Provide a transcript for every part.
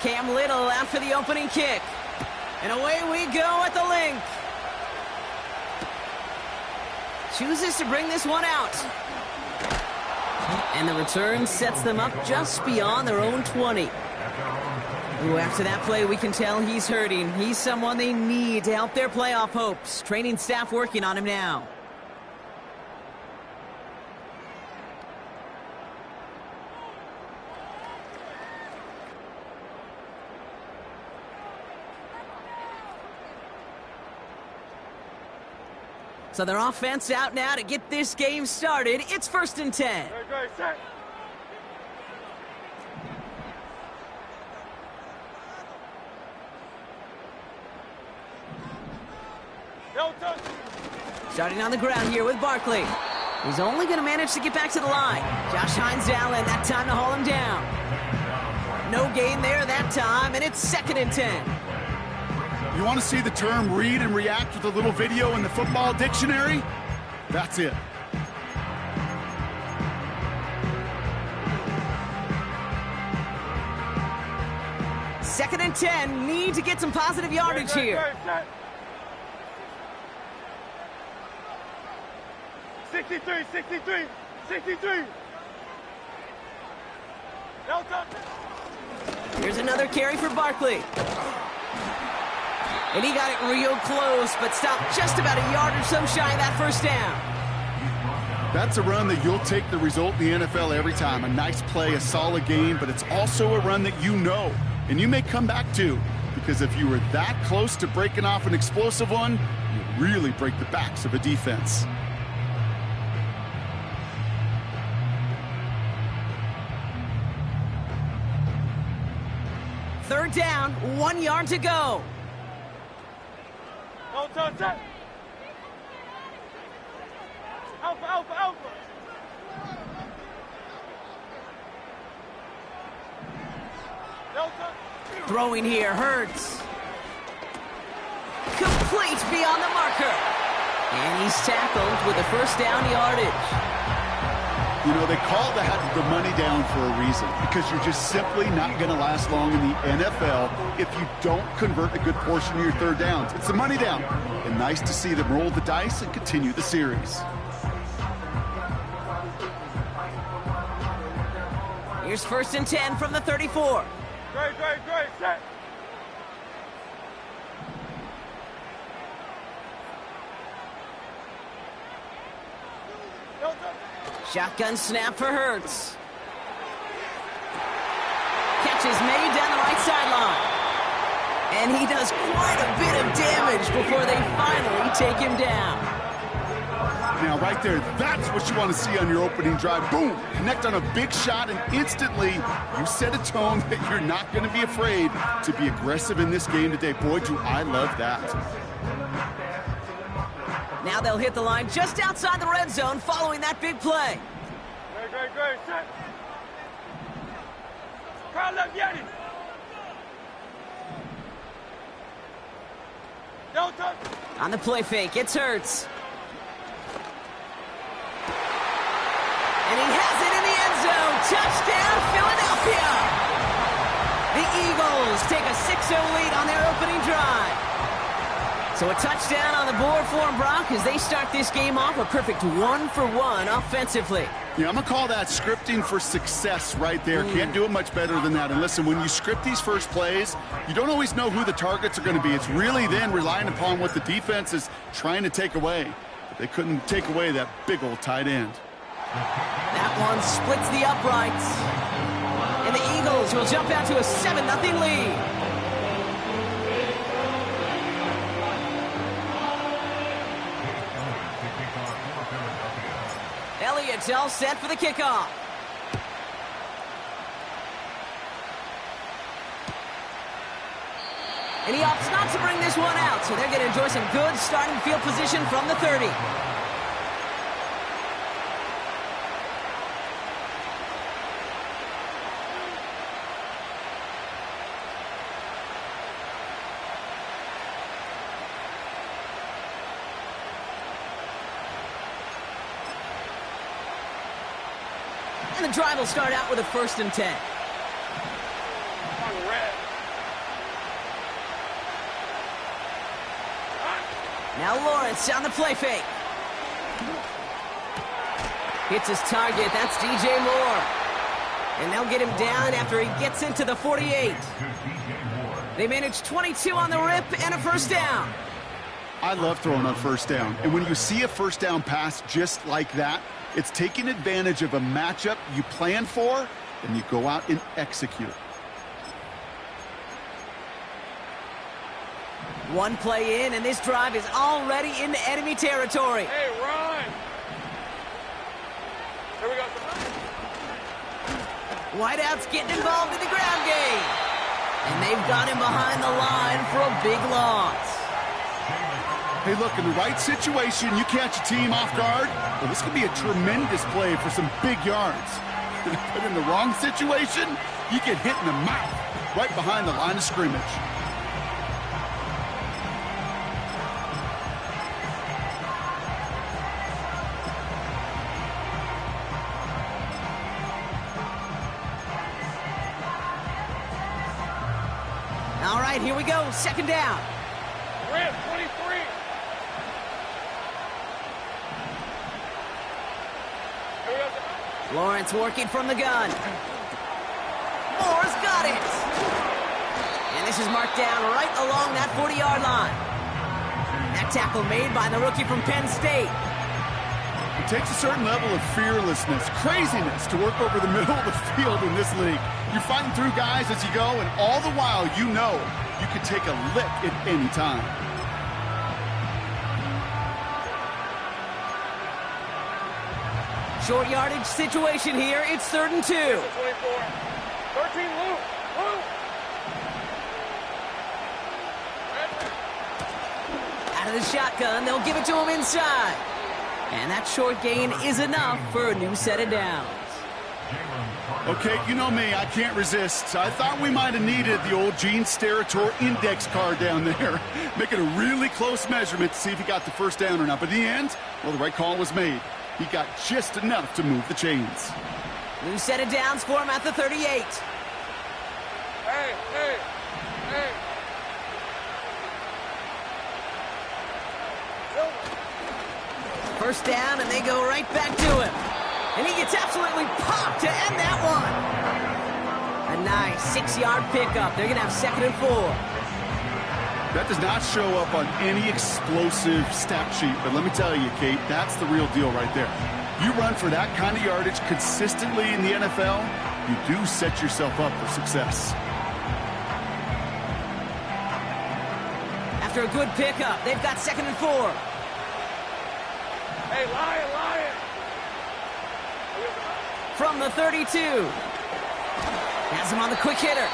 Cam Little after the opening kick. And away we go at the link. Chooses to bring this one out. And the return sets them up just beyond their own 20. Ooh, after that play, we can tell he's hurting. He's someone they need to help their playoff hopes. Training staff working on him now. So their offense out now to get this game started. It's 1st and 10. Set. Starting on the ground here with Barkley. He's only going to manage to get back to the line. Josh Hines Allen, that time to haul him down. No gain there that time, and it's 2nd and 10. You want to see the term read and react with a little video in the football dictionary? That's it. Second and 10, need to get some positive yardage here. 63. Here's another carry for Barkley. And he got it real close, but stopped just about a yard or so shy of that first down. That's a run that you'll take the result in the NFL every time. A nice play, a solid game, but it's also a run that you know, and you may come back to, because if you were that close to breaking off an explosive one, you really break the backs of a defense. Third down, 1 yard to go. Alpha. Throwing here, Hurts. Complete beyond the marker. And he's tackled with a first down yardage. You know, they call that the money down for a reason, because you're just simply not going to last long in the NFL if you don't convert a good portion of your third downs. It's the money down. And nice to see them roll the dice and continue the series. Here's 1st and 10 from the 34. Great. Set. Shotgun snap for Hurts. Catch is made down the right sideline. And he does quite a bit of damage before they finally take him down. Now, right there, that's what you want to see on your opening drive. Boom! Connect on a big shot, and instantly you set a tone that you're not going to be afraid to be aggressive in this game today. Boy, do I love that. Now they'll hit the line just outside the red zone following that big play. Great. Set. Crowd left Yeti. On the play fake, it's Hurts. And he has it in the end zone. Touchdown, Philadelphia! The Eagles take a 6-0 lead on their opening drive. So a touchdown on the board for them, Brock, as they start this game off a perfect 1-for-1 offensively. Yeah, I'm going to call that scripting for success right there. Can't do it much better than that. And listen, when you script these first plays, you don't always know who the targets are going to be. It's really then relying upon what the defense is trying to take away. But they couldn't take away that big old tight end. That one splits the uprights. And the Eagles will jump out to a 7-0 lead. Elliott's all set for the kickoff. And he opts not to bring this one out, so they're going to enjoy some good starting field position from the 30. And the drive will start out with a 1st and 10. On red. Now Lawrence on the play fake. Hits his target. That's DJ Moore. And they'll get him down after he gets into the 48. They manage 22 on the rip and a first down. I love throwing on first down. And when you see a first down pass just like that, it's taking advantage of a matchup you plan for, and you go out and execute. One play in, and this drive is already into enemy territory. Hey, run! Here we go. Whiteout's getting involved in the ground game. And they've got him behind the line for a big loss. Hey, look, in the right situation, you catch a team off guard, well, this could be a tremendous play for some big yards. But in the wrong situation, you get hit in the mouth right behind the line of scrimmage. All right, here we go. Second down. Rip, 23. Lawrence working from the gun. Moore's got it. And this is marked down right along that 40-yard line. That tackle made by the rookie from Penn State. It takes a certain level of fearlessness, craziness to work over the middle of the field in this league. You're fighting through guys as you go, and all the while you know you can take a lick at any time. Short yardage situation here. It's 3rd and 2. 24. 13, Luke. Out of the shotgun, they'll give it to him inside. And that short gain is enough for a new set of downs. Okay, you know me, I can't resist. I thought we might have needed the old Gene Steratore index card down there, making a really close measurement to see if he got the first down or not. But in the end, well, the right call was made. He got just enough to move the chains. New set of downs for him at the 38. Hey. First down, and they go right back to him. And he gets absolutely popped to end that one. A nice 6-yard pickup. They're going to have 2nd and 4. That does not show up on any explosive stat sheet, but let me tell you, Kate, that's the real deal right there. You run for that kind of yardage consistently in the NFL, you do set yourself up for success. After a good pickup, they've got 2nd and 4. Hey, Lion. From the 32. Has him on the quick hitter.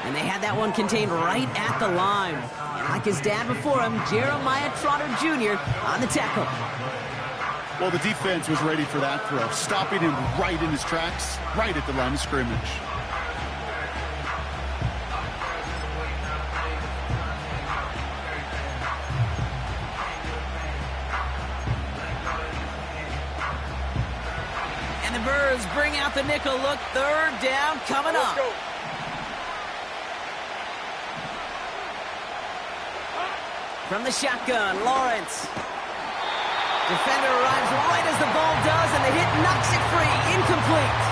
And they had that one contained right at the line. And like his dad before him, Jeremiah Trotter Jr. on the tackle. Well, the defense was ready for that throw, stopping him right in his tracks, right at the line of scrimmage. And the Birds bring out the nickel look. 3rd down coming up. From the shotgun, Lawrence. Defender arrives right as the ball does, and the hit knocks it free. Incomplete.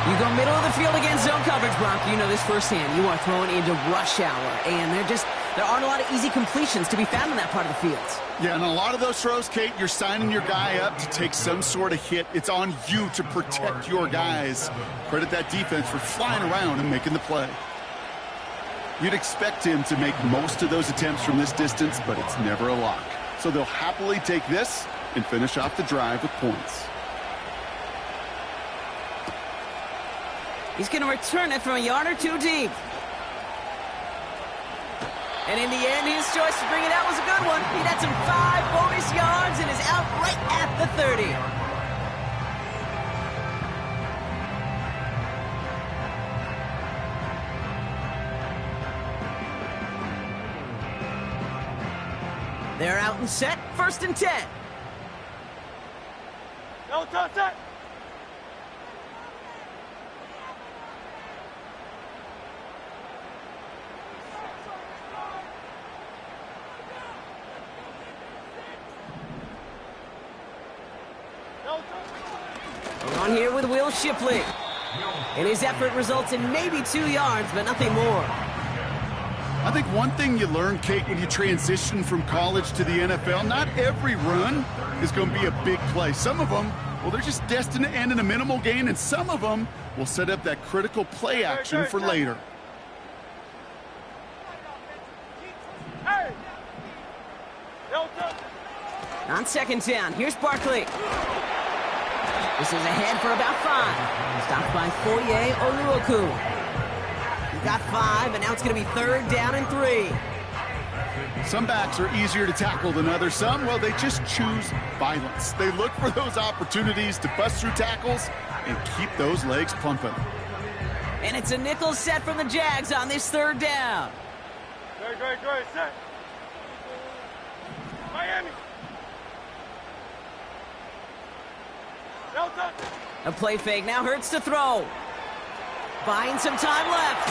You go middle of the field against zone coverage, Bronk. You know this firsthand. You are throwing into rush hour, and there aren't a lot of easy completions to be found in that part of the field. Yeah, and a lot of those throws, Kate, you're signing your guy up to take some sort of hit. It's on you to protect your guys. Credit that defense for flying around and making the play. You'd expect him to make most of those attempts from this distance, but it's never a lock. So they'll happily take this and finish off the drive with points. He's going to return it from a yard or two deep. And in the end, his choice to bring it out was a good one. He had some 5 bonus yards and is out right at the 30. They're out and set. 1st and 10. No touch that. Will Shipley. And his effort results in maybe 2 yards, but nothing more. I think one thing you learn, Kate, when you transition from college to the NFL, not every run is going to be a big play. Some of them, well, they're just destined to end in a minimal gain, and some of them will set up that critical play action for later. On second down, here's Barkley. This is ahead for about 5. Stopped by Foye Oluoku. He got 5, and now it's going to be 3rd down and 3. Some backs are easier to tackle than others. Some, well, they just choose violence. They look for those opportunities to bust through tackles and keep those legs pumping. And it's a nickel set from the Jags on this 3rd down. Great, set. Miami. Delta. A play fake now hurts to throw. Buying some time left.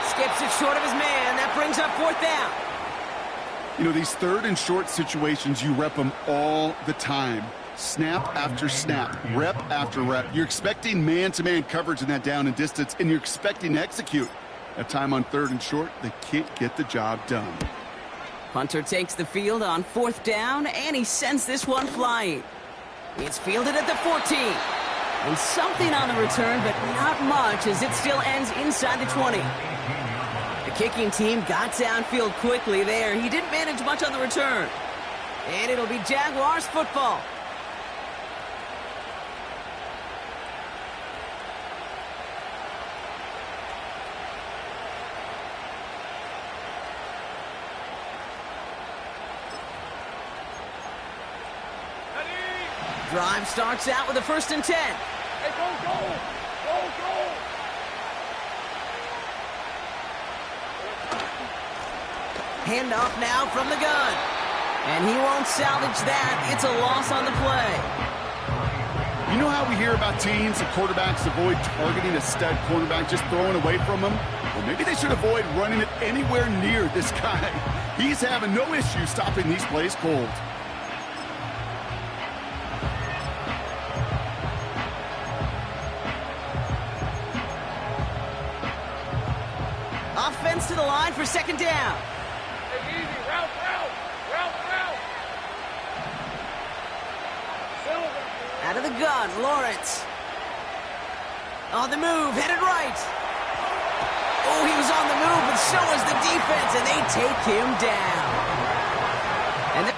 Skips it short of his man. That brings up 4th down. You know, these 3rd and short situations, you rep them all the time. Snap after snap, rep after rep. You're expecting man-to-man coverage in that down and distance, and you're expecting to execute. That time on 3rd and short, they can't get the job done. Punter takes the field on 4th down, and he sends this one flying. It's fielded at the 14. And something on the return, but not much, as it still ends inside the 20. The kicking team got downfield quickly there. He didn't manage much on the return. And it'll be Jaguars football. Drive starts out with a 1st and 10. Hey, go! Handoff now from the gun. And he won't salvage that. It's a loss on the play. You know how we hear about teams and quarterbacks avoid targeting a stud cornerback, just throwing away from him? Well, maybe they should avoid running it anywhere near this guy. He's having no issue stopping these plays cold. Offense to the line for 2nd down. Hey, easy. Route. Out of the gun, Lawrence. On the move, headed right. Oh, he was on the move, but so was the defense, and they take him down. And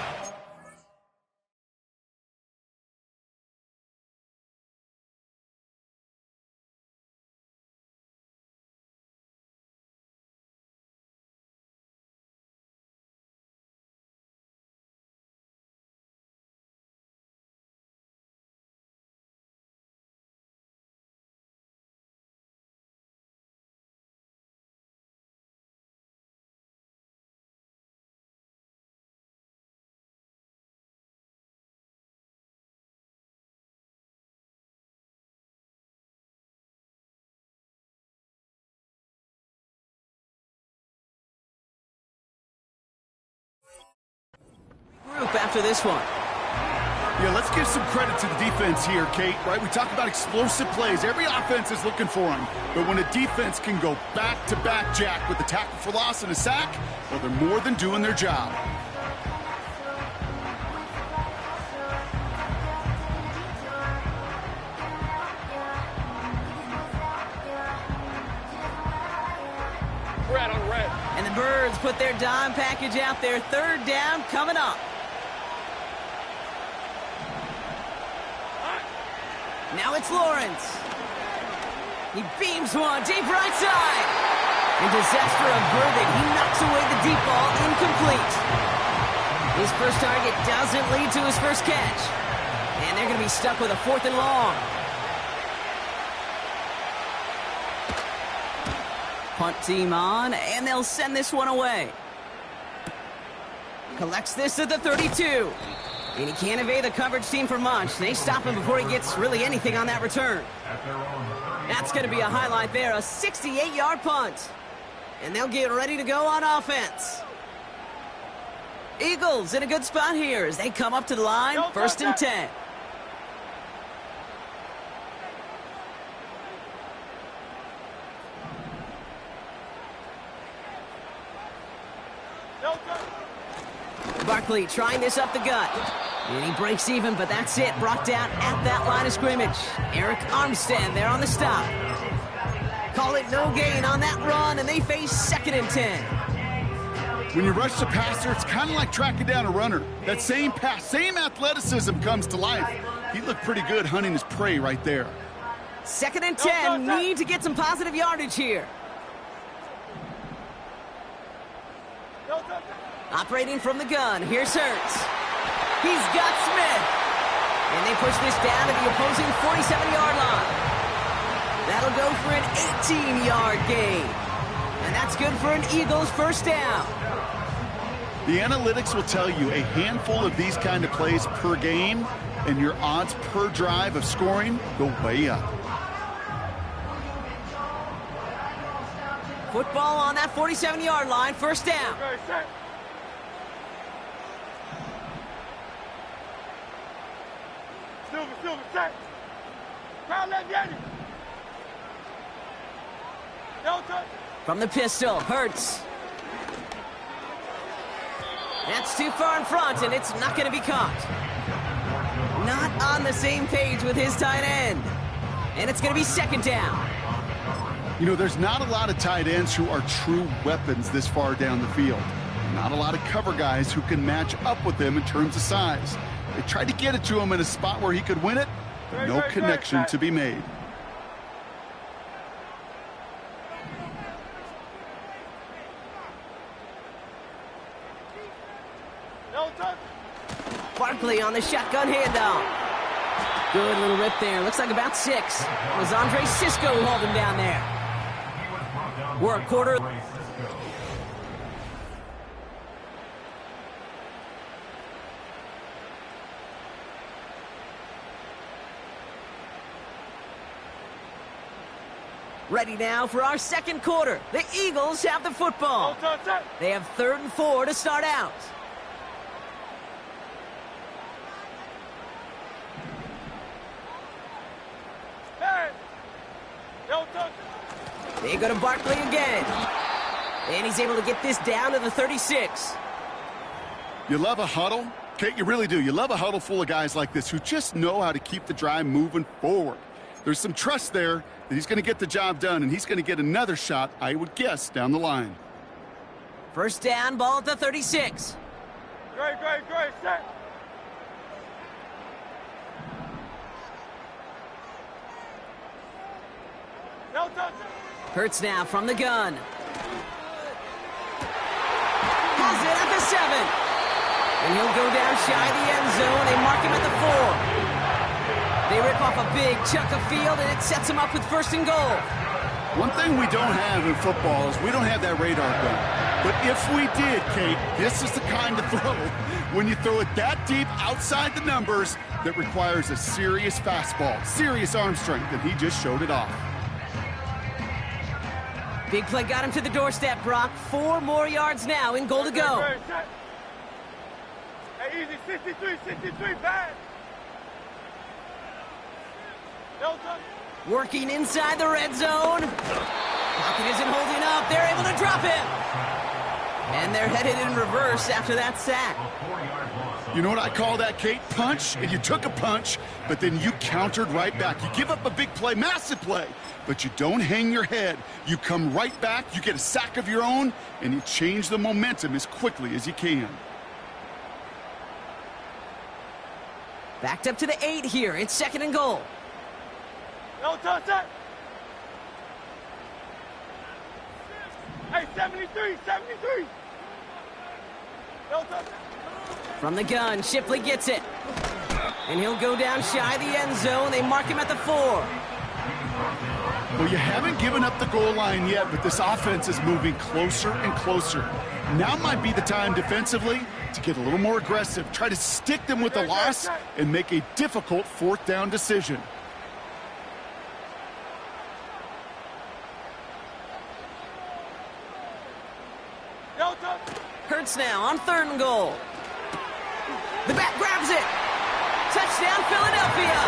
group after this one. Yeah, let's give some credit to the defense here, Kate, right? We talk about explosive plays. Every offense is looking for them. But when a defense can go back-to-back, Jack, with a tackle for loss and a sack, well, they're more than doing their job. Red on red. And the Birds put their dime package out there. 3rd down coming up. Now it's Lawrence. He beams one deep right side. In disaster averted, he knocks away the deep ball, incomplete. His first target doesn't lead to his first catch. And they're going to be stuck with a 4th and long. Punt team on, and they'll send this one away. Collects this at the 32. And he can't evade the coverage team for much. They stop him before he gets really anything on that return. That's going to be a highlight there, a 68-yard punt. And they'll get ready to go on offense. Eagles in a good spot here as they come up to the line, 1st and 10. Barkley trying this up the gut. And he breaks even, but that's it. Brought down at that line of scrimmage. Eric Armstead there on the stop. Call it no gain on that run, and they face 2nd and 10. When you rush the passer, it's kind of like tracking down a runner. That same pass, same athleticism comes to life. He looked pretty good hunting his prey right there. 2nd and 10, need to get some positive yardage here. Operating from the gun, here's Hurts. He's got Smith. And they push this down to the opposing 47-yard line. That'll go for an 18-yard gain. And that's good for an Eagles first down. The analytics will tell you a handful of these kind of plays per game, and your odds per drive of scoring go way up. Football on that 47-yard line, first down. Silver, set. Crowd left, Yanni. From the pistol, Hurts. That's too far in front, and it's not going to be caught. Not on the same page with his tight end. And it's going to be 2nd down. You know, there's not a lot of tight ends who are true weapons this far down the field. Not a lot of cover guys who can match up with them in terms of size. They tried to get it to him in a spot where he could win it, but no connection to be made. Barkley on the shotgun handoff. Good little rip there. Looks like about 6. It was Andre Cisco who held him down there. We're a quarter. Ready now for our 2nd quarter. The Eagles have the football. They have 3rd and 4 to start out. They go to Barkley again. And he's able to get this down to the 36. You love a huddle? Kate, you really do. You love a huddle full of guys like this who just know how to keep the drive moving forward. There's some trust there that he's going to get the job done, and he's going to get another shot, I would guess, down the line. First down, ball at the 36. Great, set. No touch. Hurts now from the gun. Has it at the 7. And he'll go down shy of the end zone. They mark him at the 4. They rip off a big chunk of field, and it sets them up with 1st and goal. One thing we don't have in football is we don't have that radar gun. But if we did, Kate, this is the kind of throw, when you throw it that deep outside the numbers, that requires a serious fastball, serious arm strength, and he just showed it off. Big play got him to the doorstep, Brock. 4 more yards now in goal to go. Hey, easy, 63, bad. Working inside the red zone. Pocket isn't holding up. They're able to drop him. And they're headed in reverse after that sack. You know what I call that, Kate? Punch, and you took a punch, but then you countered right back. You give up a big play, massive play, but you don't hang your head. You come right back, you get a sack of your own, and you change the momentum as quickly as you can. Backed up to the 8 here. It's 2nd and goal. No touch. Hey, 73. No touch. From the gun, Shipley gets it. And he'll go down shy of the end zone. They mark him at the 4. Well, you haven't given up the goal line yet, but this offense is moving closer and closer. Now might be the time defensively to get a little more aggressive, try to stick them with the loss, and make a difficult 4th down decision. Hurts now on 3rd and goal. The back grabs it. Touchdown, Philadelphia.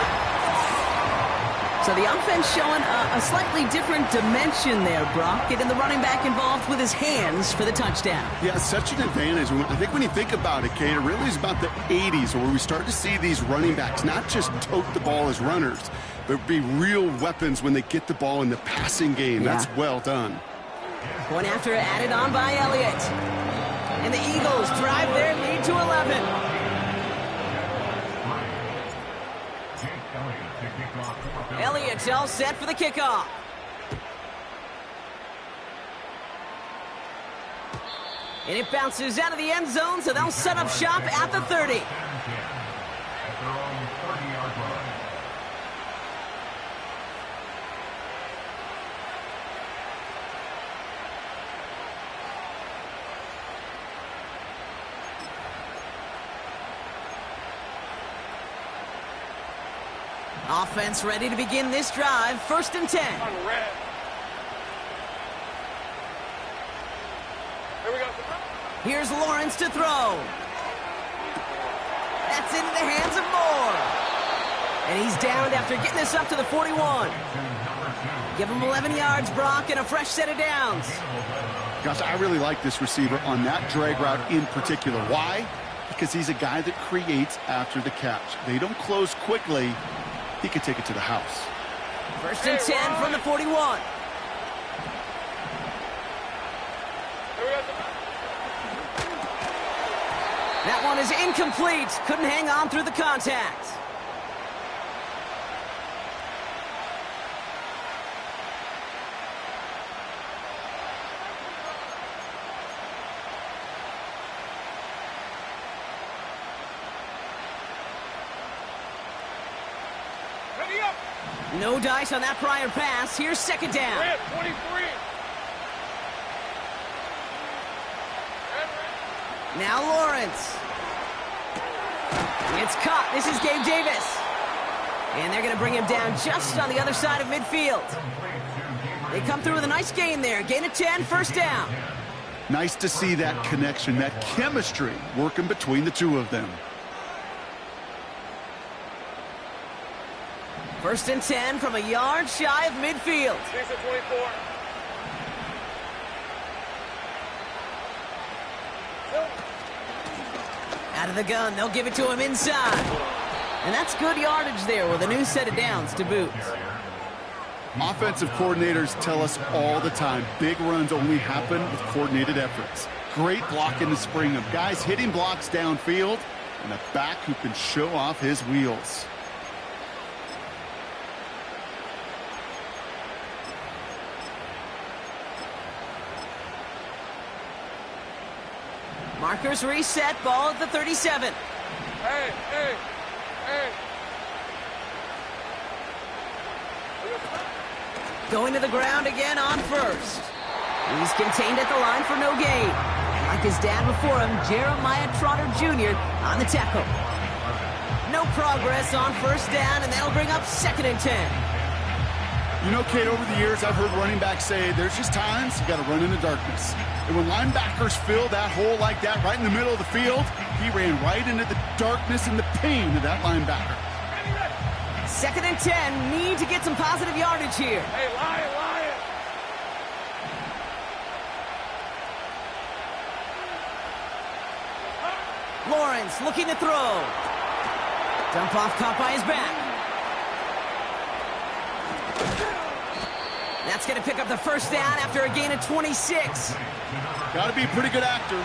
So the offense showing a slightly different dimension there, Brock, getting the running back involved with his hands for the touchdown. Yeah, such an advantage. I think when you think about it, Kate, it really is about the 80s where we start to see these running backs not just tote the ball as runners, but be real weapons when they get the ball in the passing game. Yeah. That's well done. Point after added on by Elliott. And the Eagles drive their lead to 11. Elliott's all set for the kickoff. And it bounces out of the end zone, so they'll set up shop at the 30. Offense ready to begin this drive. 1st and 10. On red. Here we go. Here's Lawrence to throw. That's into the hands of Moore. And he's downed after getting this up to the 41. Give him 11 yards, Brock, and a fresh set of downs. Gosh, I really like this receiver on that drag route in particular. Why? Because he's a guy that creates after the catch. They don't close quickly. He could take it to the house. 1st and 10 from the 41. That one is incomplete. Couldn't hang on through the contact. Ready up. No dice on that prior pass. Here's 2nd down. Red, 23. Now Lawrence. It's caught. This is Gabe Davis. And they're going to bring him down just on the other side of midfield. They come through with a nice gain there. Gain of 10, 1st down. Nice to see that connection, that chemistry working between the two of them. 1st and 10 from a yard shy of midfield. 6 of 24. Out of the gun, they'll give it to him inside. And that's good yardage there with a new set of downs to boot. Offensive coordinators tell us all the time, big runs only happen with coordinated efforts. Great block in the spring of guys hitting blocks downfield and a back who can show off his wheels. Markers reset, ball at the 37. Hey, hey, hey. Going to the ground again on 1st. He's contained at the line for no gain. Like his dad before him, Jeremiah Trotter Jr. on the tackle. No progress on 1st down, and that'll bring up 2nd and 10. You know, Kate, over the years, I've heard running backs say there's just times you got to run in the darkness. And when linebackers fill that hole like that right in the middle of the field, he ran right into the darkness and the pain of that linebacker. 2nd and 10, need to get some positive yardage here. Hey, Lion, Lion. Lawrence looking to throw. Dump off caught by his back. That's going to pick up the 1st down after a gain of 26. Got to be a pretty good actor.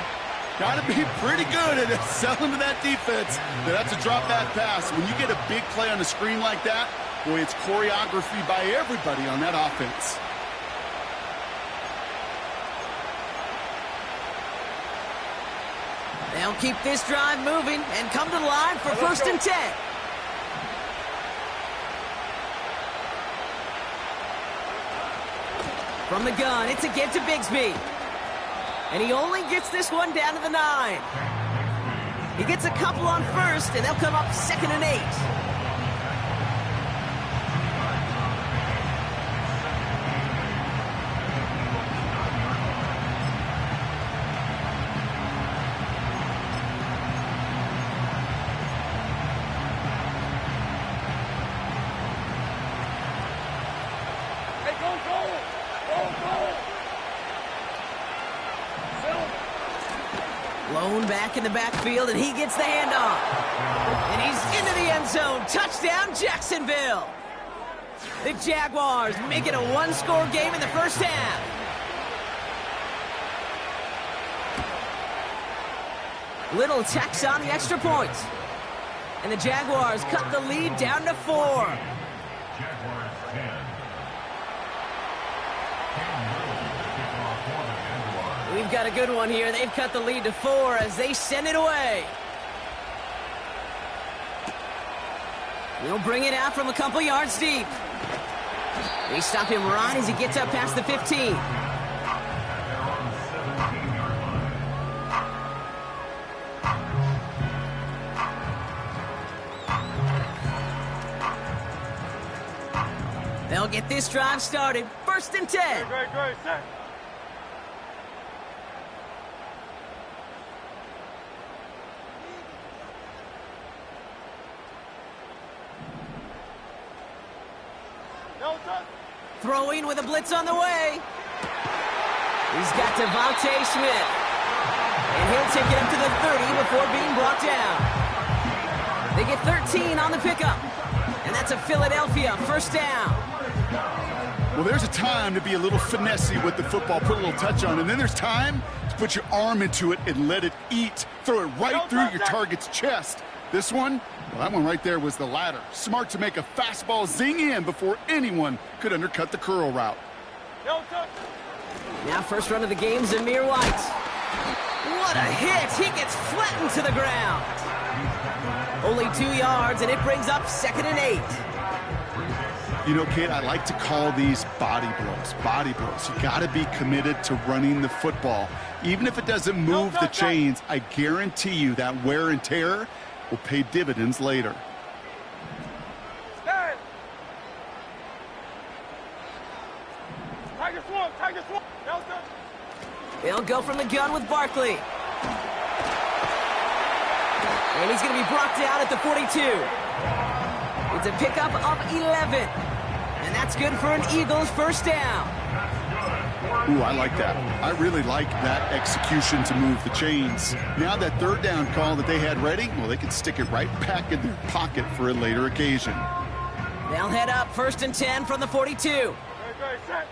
Got to be pretty good at selling to that defense. That's a drop back pass. When you get a big play on the screen like that, boy, it's choreography by everybody on that offense. They'll keep this drive moving and come to the line for 1st and 10. From the gun, it's a get to Bigsby. And he only gets this one down to the 9. He gets a couple on 1st, and they'll come up 2nd and 8. Thrown back in the backfield, and he gets the handoff. And he's into the end zone. Touchdown, Jacksonville. The Jaguars make it a one-score game in the first half. Little tacks on the extra points. And the Jaguars cut the lead down to 4. We've got a good one here. They've cut the lead to 4 as they send it away. They'll bring it out from a couple yards deep. They stop him right as he gets up past the 15. They'll get this drive started. 1st and 10. Great, set. Throwing with a blitz on the way. He's got Devontae Smith. And he'll take it up to the 30 before being brought down. They get 13 on the pickup. And that's a Philadelphia 1st down. Well, there's a time to be a little finessey with the football, put a little touch on it. And then there's time to put your arm into it and let it eat. Throw it right through your target's chest. This one, well, that one right there was the latter. Smart to make a fastball zing in before anyone could undercut the curl route. Now first run of the game, Zamir White. What a hit! He gets flattened to the ground. Only 2 yards, and it brings up 2nd and 8. You know, kid, I like to call these body blows. Body blows. You got to be committed to running the football. Even if it doesn't move the chains, I guarantee you that wear and tear will pay dividends later. They'll go from the gun with Barkley. And he's going to be brought down at the 42. It's a pickup of 11. And that's good for an Eagles 1st down. Ooh, I like that. I really like that execution to move the chains. Now that 3rd down call that they had ready, well, they can stick it right back in their pocket for a later occasion. They'll head up 1st and 10 from the 42. Set.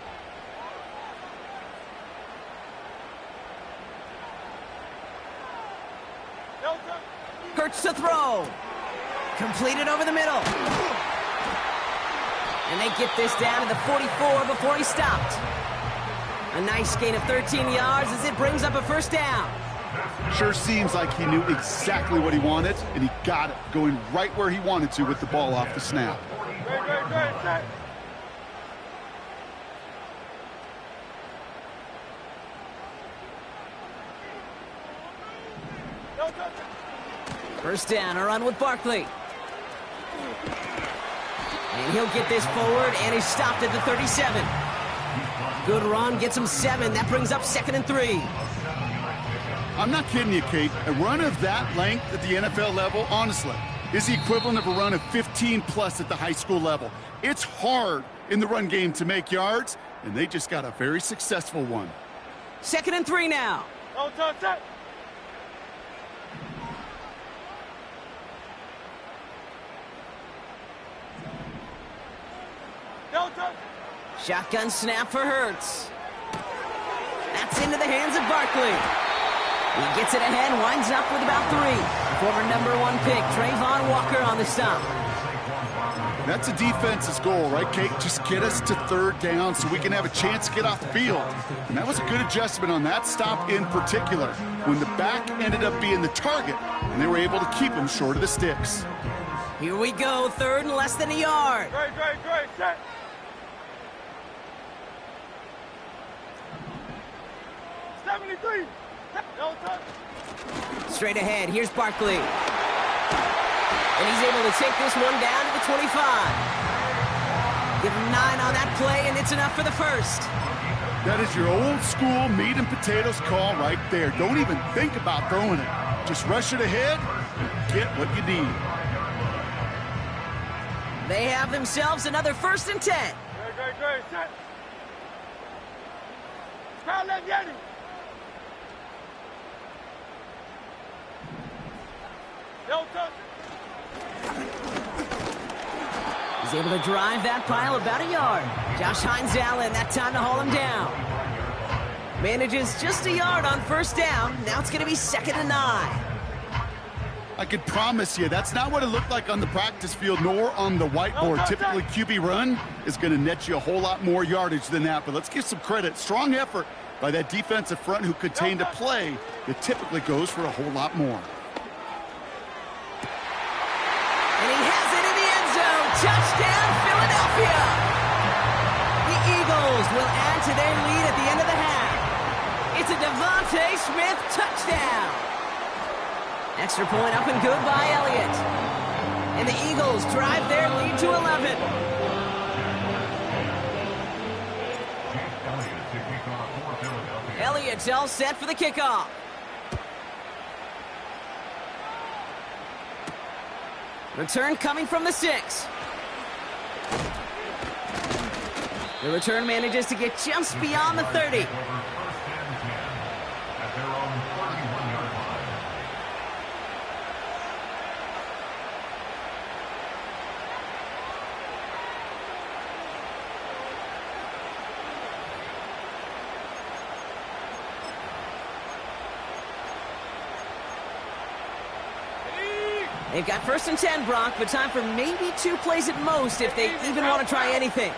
Hurts to throw. Completed over the middle. And they get this down to the 44 before he stopped. A nice gain of 13 yards as it brings up a 1st down. Sure seems like he knew exactly what he wanted, and he got it, going right where he wanted to with the ball off the snap. Great, set. First down, a run with Barkley. And he'll get this forward, and he's stopped at the 37. Good run, gets him 7. That brings up 2nd and 3. I'm not kidding you, Kate. A run of that length at the NFL level, honestly, is the equivalent of a run of 15-plus at the high school level. It's hard in the run game to make yards, and they just got a very successful one. 2nd and 3 now. Set. Shotgun snap for Hurts. That's into the hands of Barkley. He gets it ahead, winds up with about 3. Former #1 pick, Trayvon Walker on the stop. That's a defense's goal, right, Kate? Just get us to 3rd down so we can have a chance to get off the field. And that was a good adjustment on that stop in particular, when the back ended up being the target, and they were able to keep him short of the sticks. Here we go, 3rd and less than a yard. Great, set. Straight ahead, here's Barkley. And he's able to take this one down to the 25. Give him 9 on that play, and it's enough for the 1st. That is your old school meat and potatoes call right there. Don't even think about throwing it. Just rush it ahead and get what you need. They have themselves another 1st and 10. Great, set. Foul left, Yanni. Don't touch it. He's able to drive that pile about a yard. Josh Hines Allen, that time to haul him down. Manages just a yard on first down. Now it's going to be 2nd and 9. I could promise you that's not what it looked like on the practice field nor on the whiteboard. Typically, QB run is going to net you a whole lot more yardage than that. But let's give some credit. Strong effort by that defensive front who contained a play that typically goes for a whole lot more. And he has it in the end zone. Touchdown, Philadelphia! The Eagles will add to their lead at the end of the half. It's a Devontae Smith touchdown. Extra point up and good by Elliott. And the Eagles drive their lead to 11. Elliott's all set for the kickoff. Return coming from the 6. The return manages to get just beyond the 30. They've got 1st and 10, Brock, but time for maybe 2 plays at most if they even want to try anything.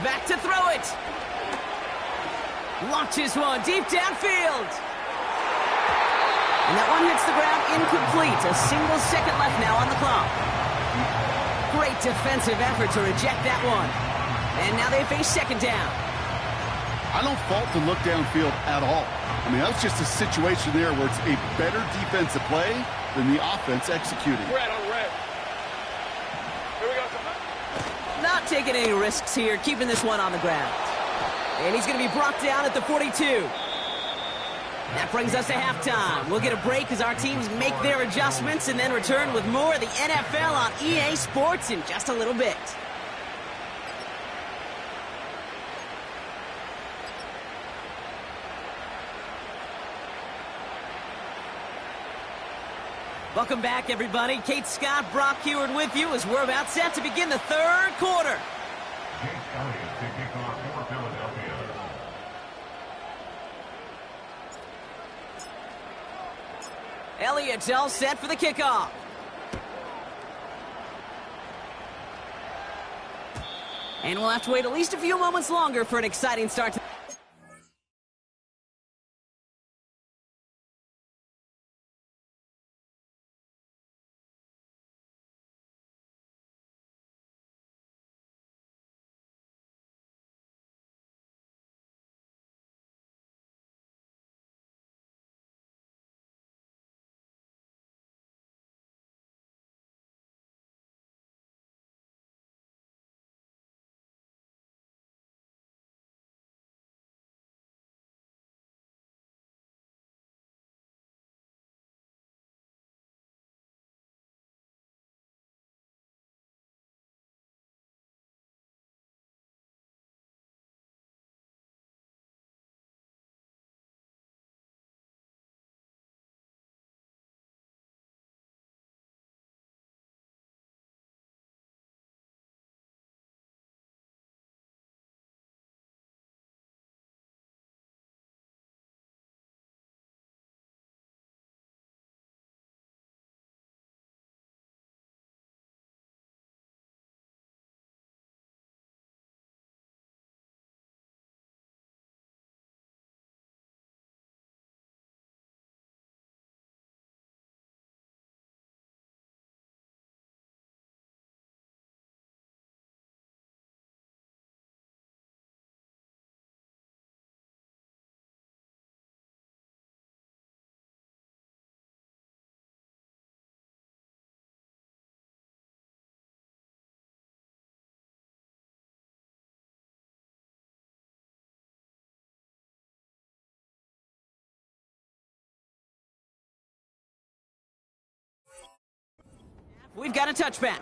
Back to throw it. Launches one deep downfield. And that one hits the ground incomplete. A single second left now on the clock. Great defensive effort to reject that one. And now they face 2nd down. I don't fault the look downfield at all. I mean, that was just a situation there where it's a better defensive play than the offense executing. Red on red. Here we go. Not taking any risks here, keeping this one on the ground. And he's going to be brought down at the 42. That brings us to halftime. We'll get a break as our teams make their adjustments and then return with more of the NFL on EA Sports in just a little bit. Welcome back, everybody. Kate Scott, Brock Heward with you as we're about set to begin the 3rd quarter. Elliott's all set for the kickoff. And we'll have to wait at least a few moments longer for an exciting start to We've got a touchback.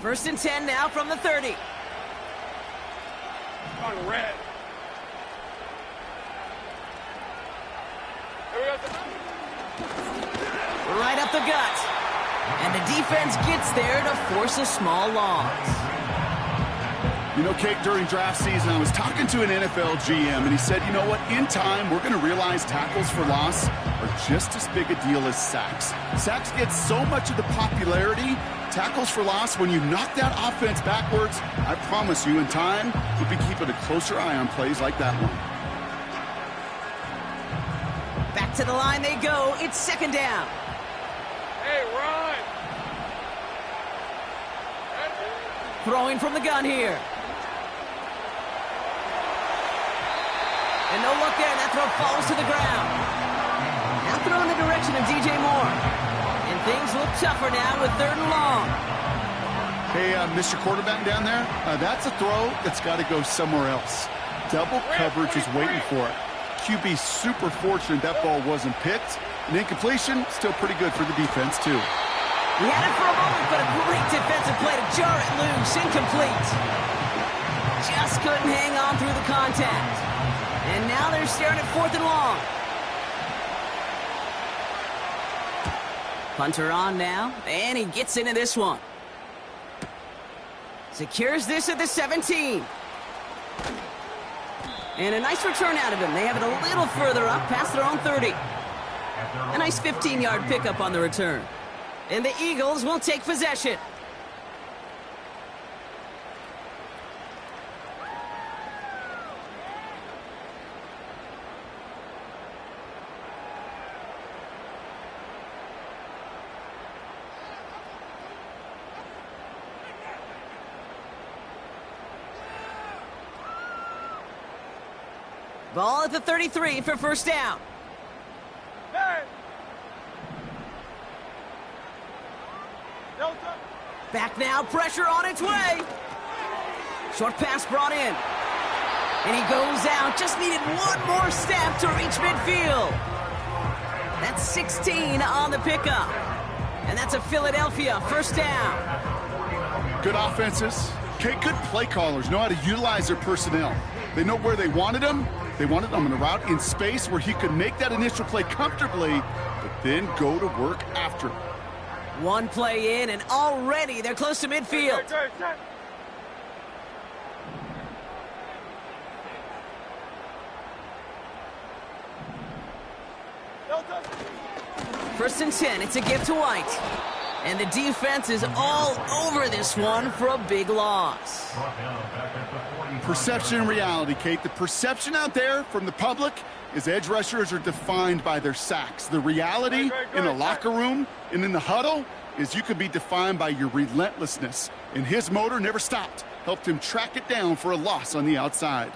First and 10 now from the 30. On red. Here we go. Right up the gut. And the defense gets there to force a small loss. You know, Kate, during draft season, I was talking to an NFL GM, and he said, you know what, in time, we're going to realize tackles for loss are just as big a deal as sacks. Sacks get so much of the popularity. Tackles for loss, when you knock that offense backwards, I promise you, in time, we'll be keeping a closer eye on plays like that one. Back to the line they go. It's second down. Hey, run! Throwing from the gun here. And no look there. That throw falls to the ground. Now throw in the direction of DJ Moore. And things look tougher now with 3rd and long. Hey, Mr. Quarterback down there, that's a throw that's got to go somewhere else. Double coverage is waiting for it. QB super fortunate that ball wasn't picked. An incompletion, still pretty good for the defense, too. He had it for a moment, but a great defensive play to jar it loose. Incomplete. Just couldn't hang on through the contact. And now they're staring at 4th and long. Punter on now, and he gets into this one. Secures this at the 17. And a nice return out of him. They have it a little further up, past their own 30. A nice 15-yard pickup on the return. And the Eagles will take possession. Ball at the 33 for first down. Hey! Back now, pressure on its way. Short pass brought in. And he goes out, just needed one more step to reach midfield. That's 16 on the pickup. And that's a Philadelphia first down. Good offenses. Okay, good play callers know how to utilize their personnel. They know where they wanted them. They wanted him on a route in space where he could make that initial play comfortably, but then go to work after. One play in, and already they're close to midfield. First and 10, it's a give to White. And the defense is all over this one for a big loss. Perception and reality, Kate. The perception out there from the public is edge rushers are defined by their sacks. The reality in the locker room and in the huddle is you can be defined by your relentlessness. And his motor never stopped. Helped him track it down for a loss on the outside.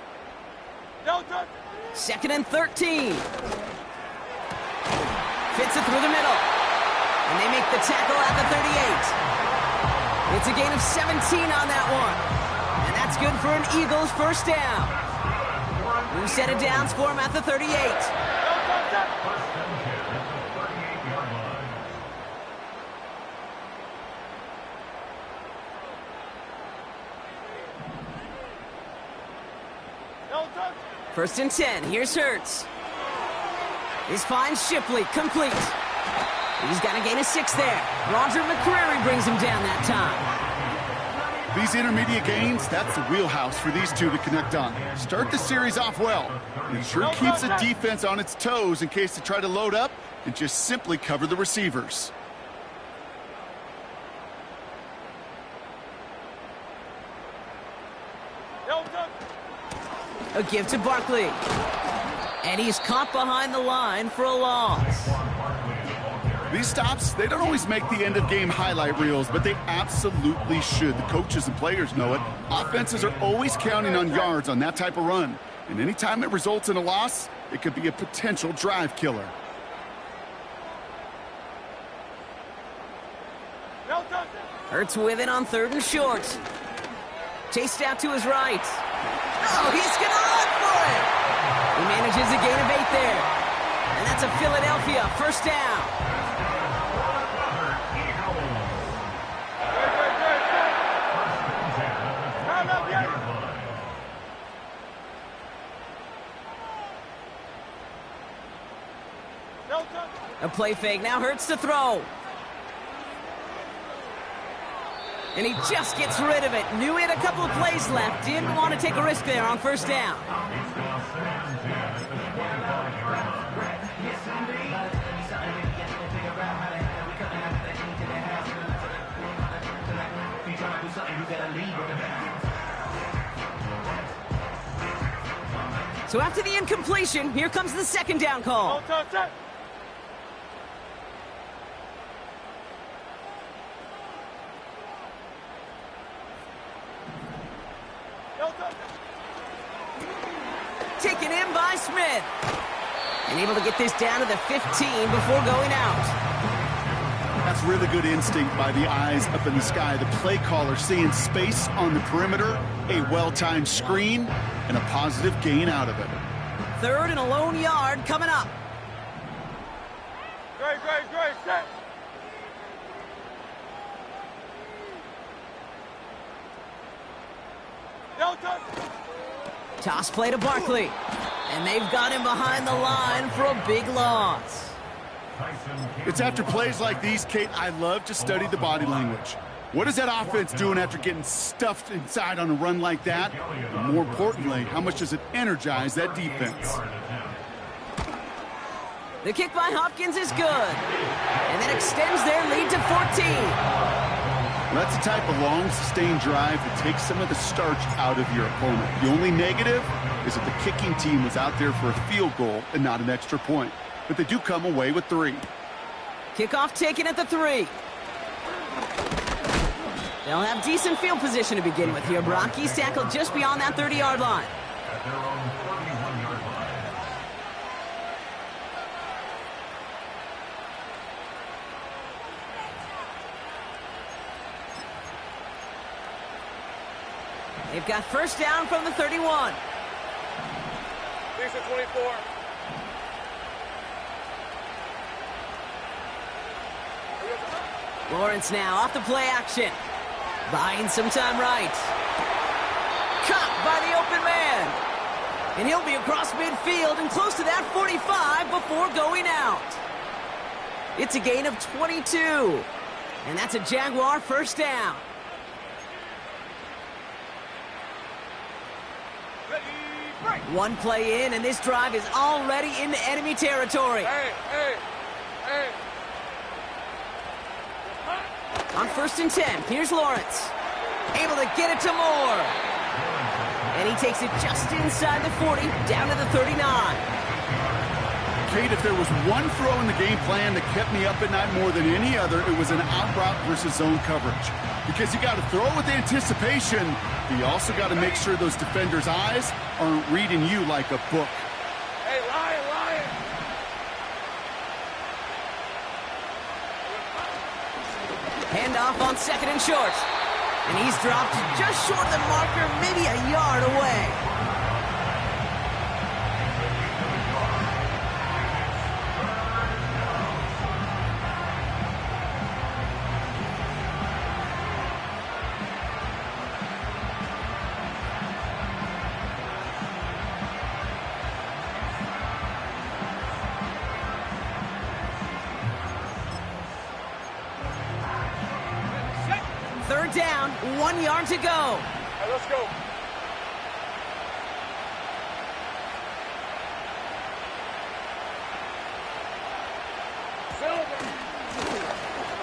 Second and 13. Fits it through the middle. And they make the tackle at the 38. It's a gain of 17 on that one. And that's good for an Eagles first down. New set of downs for him at the 38. First and 10. Here's Hurts. This finds Shipley, complete. He's got a gain of 6 there. Roger McCreary brings him down that time. These intermediate gains, that's the wheelhouse for these two to connect on. Start the series off well. It sure keeps the defense on its toes in case they try to load up and just simply cover the receivers. A give to Barkley. And he's caught behind the line for a loss. These stops, they don't always make the end-of-game highlight reels, but they absolutely should. The coaches and players know it. Offenses are always counting on yards on that type of run. And anytime it results in a loss, it could be a potential drive killer. Hurts with it on 3rd and short. Chased out to his right. Oh, he's going to run for it. He manages a gain of 8 there. And that's a Philadelphia first down. A play fake now hurts to throw. And he just gets rid of it. Knew he had a couple of plays left. Didn't want to take a risk there on first down. So after the incompletion, here comes the second down call. Taken in by Smith. And able to get this down to the 15 before going out. That's really good instinct by the eyes up in the sky. The play caller seeing space on the perimeter, a well-timed screen, and a positive gain out of it. Third and a lone yard coming up. Great, set. Toss play to Barkley. And they've got him behind the line for a big loss. It's after plays like these, Kate, I love to study the body language. What is that offense doing after getting stuffed inside on a run like that? And more importantly, how much does it energize that defense? The kick by Hopkins is good. And that extends their lead to 14. That's the type of long, sustained drive that takes some of the starch out of your opponent. The only negative is that the kicking team was out there for a field goal and not an extra point. But they do come away with 3. Kickoff taken at the 3. They'll have decent field position to begin with here. Brock, he's tackled just beyond that 30-yard line. At their own 41-yard line. They've got first down from the 31. Decent 24. Lawrence now off the play action. Buying some time right. Caught by the open man. And he'll be across midfield and close to that 45 before going out. It's a gain of 22. And that's a Jaguar first down. One play in, and this drive is already into enemy territory. Hey. On first and 10, here's Lawrence. Able to get it to Moore. And he takes it just inside the 40, down to the 39. Kate, if there was one throw in the game plan that kept me up at night more than any other, it was an out route versus zone coverage. Because you got to throw with anticipation, but you also got to make sure those defenders' eyes aren't reading you like a book. Hey, Lion. Handoff on second and short. And he's dropped just short of the marker, maybe a yard away. Third down, 1 yard to go. All right, let's go.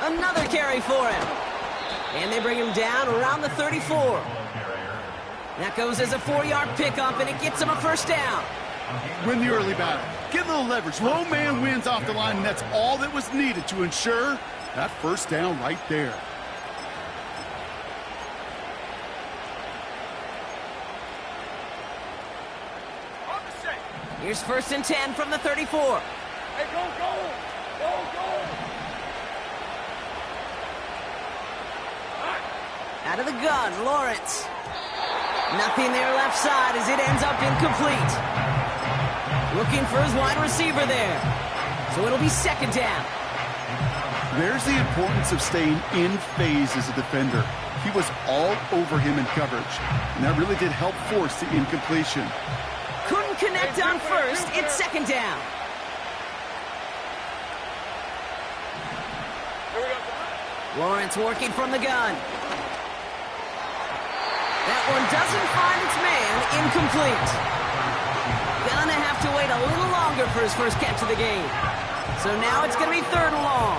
Another carry for him. And they bring him down around the 34. That goes as a 4-yard pickup, and it gets him a first down. Win the early battle. Get a little leverage. Low man wins off the line, and that's all that was needed to ensure that first down right there. Here's first and 10 from the 34. Hey, go. Out of the gun, Lawrence. Nothing there left side as it ends up incomplete. Looking for his wide receiver there. So it'll be second down. There's the importance of staying in phase as a defender. He was all over him in coverage, and that really did help force the incompletion. Couldn't connect on first. It's second down. Here we go. Lawrence working from the gun. That one doesn't find its man. Incomplete. Gonna have to wait a little longer for his first catch of the game. So now it's going to be 3rd and long.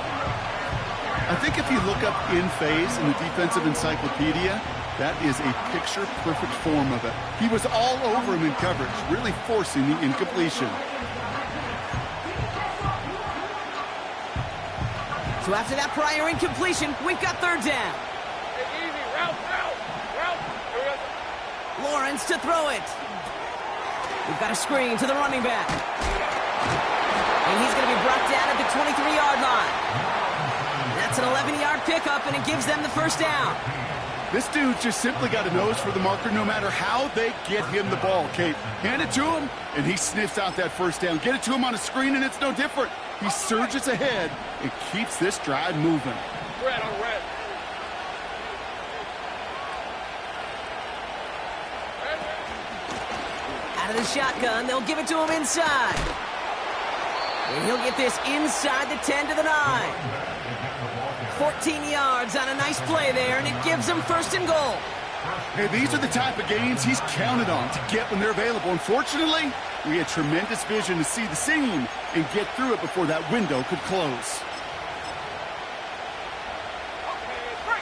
I think if you look up in phase in the defensive encyclopedia, that is a picture-perfect form of it. He was all over him in coverage, really forcing the incompletion. So after that prior incompletion, we've got 3rd down. Hey, easy. Route. Here we go. Lawrence to throw it. We've got a screen to the running back. And he's going to be brought down at the 23-yard line. That's an 11-yard pickup, and it gives them the 1st down. This dude just simply got a nose for the marker no matter how they get him the ball, Kate. Hand it to him, and he sniffs out that 1st down. Get it to him on a screen, and it's no different. He surges ahead and keeps this drive moving. Red on red. Out of the shotgun, they'll give it to him inside. And he'll get this inside the 10 to the 9. 14 yards on a nice play there, and it gives them 1st and goal. Hey, these are the type of games he's counted on to get when they're available. Unfortunately, we had tremendous vision to see the seam and get through it before that window could close.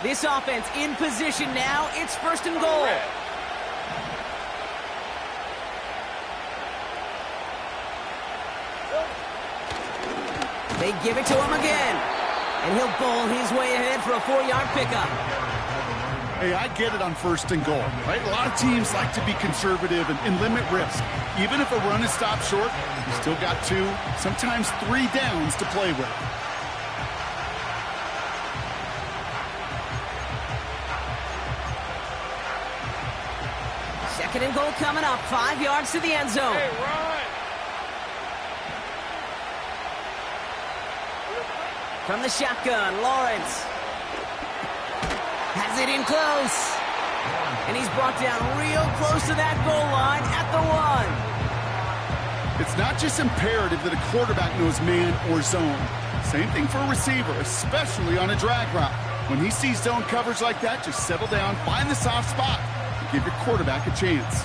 This offense in position now. It's 1st and goal. They give it to him again. And he'll bowl his way ahead for a 4-yard pickup. Hey, I get it on 1st and goal, right? A lot of teams like to be conservative and limit risk. Even if a run is stopped short, you still got 2, sometimes 3 downs to play with. Second and goal coming up. 5 yards to the end zone. Hey, run. From the shotgun, Lawrence has it in close. And he's brought down real close to that goal line at the 1. It's not just imperative that a quarterback knows man or zone. Same thing for a receiver, especially on a drag route. When he sees zone coverage like that, just settle down, find the soft spot, and give your quarterback a chance.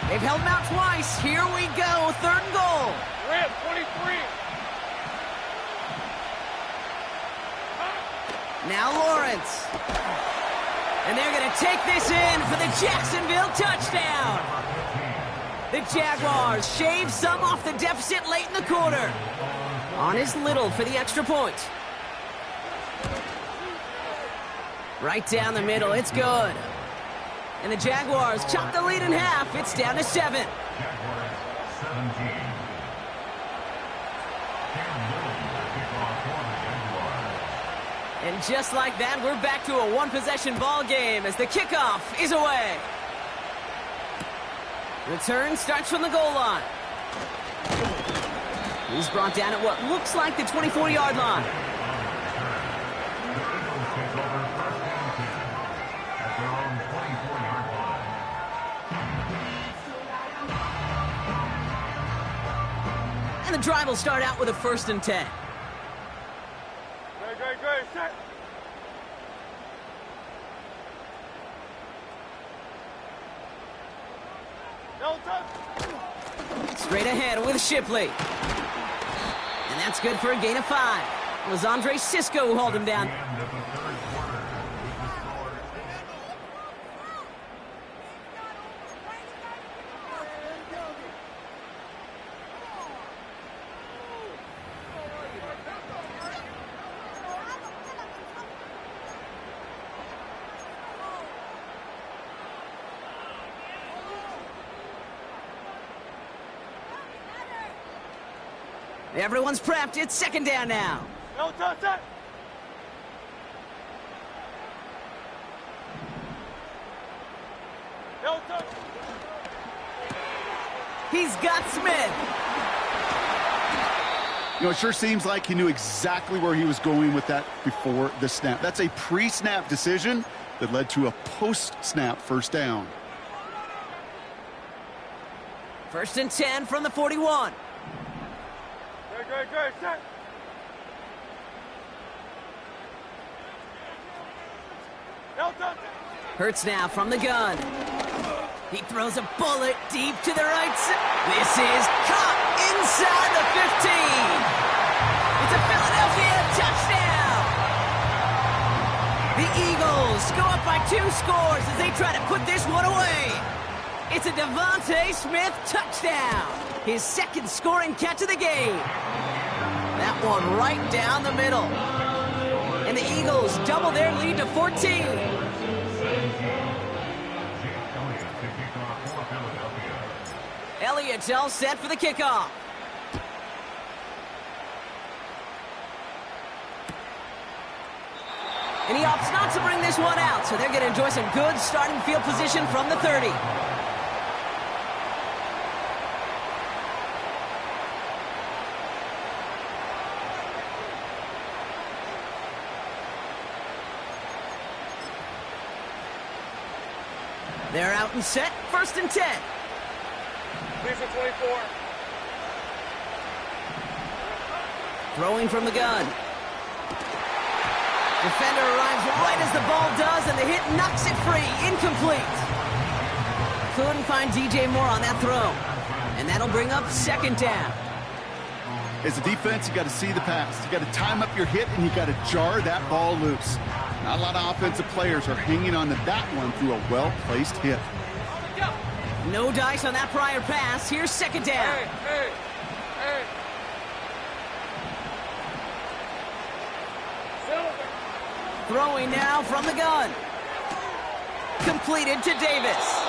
They've held him out twice. Here we go, 3rd and goal. Red 23. Now Lawrence. And they're going to take this in for the Jacksonville touchdown. The Jaguars shave some off the deficit late in the quarter. On is Little for the extra point. Right down the middle. It's good. And the Jaguars chop the lead in half. It's down to 7. And just like that, we're back to a 1-possession ball game as the kickoff is away. Return starts from the goal line. He's brought down at what looks like the 24-yard line. And the drive will start out with a 1st and 10. Great. Set. No touch. Straight ahead with Shipley. And that's good for a gain of 5. It was Andre Cisco who hauled him down. Everyone's prepped. It's 2nd down now. No touch that. No touch. He's got Smith. You know, it sure seems like he knew exactly where he was going with that before the snap. That's a pre-snap decision that led to a post-snap 1st down. 1st and 10 from the 41. Good, good, set. Elton. Hurts now from the gun. He throws a bullet deep to the right side. This is caught inside the 15. It's a Philadelphia touchdown. The Eagles go up by 2 scores as they try to put this one away. It's a Devontae Smith touchdown. His second scoring catch of the game. That one right down the middle. And the Eagles double their lead to 14. Elliott's all set for the kickoff. And he opts not to bring this one out, so they're going to enjoy some good starting field position from the 30. They're out and set, 1st and 10. Please for 24. Throwing from the gun. Defender arrives right as the ball does, and the hit knocks it free. Incomplete. Couldn't find DJ Moore on that throw. And that'll bring up 2nd down. As a defense, you got to see the pass. You got to time up your hit, and you got to jar that ball loose. Not a lot of offensive players are hanging on to that one through a well-placed hit. No dice on that prior pass. Here's 2nd down. Hey. Silver. Throwing now from the gun. Completed to Davis.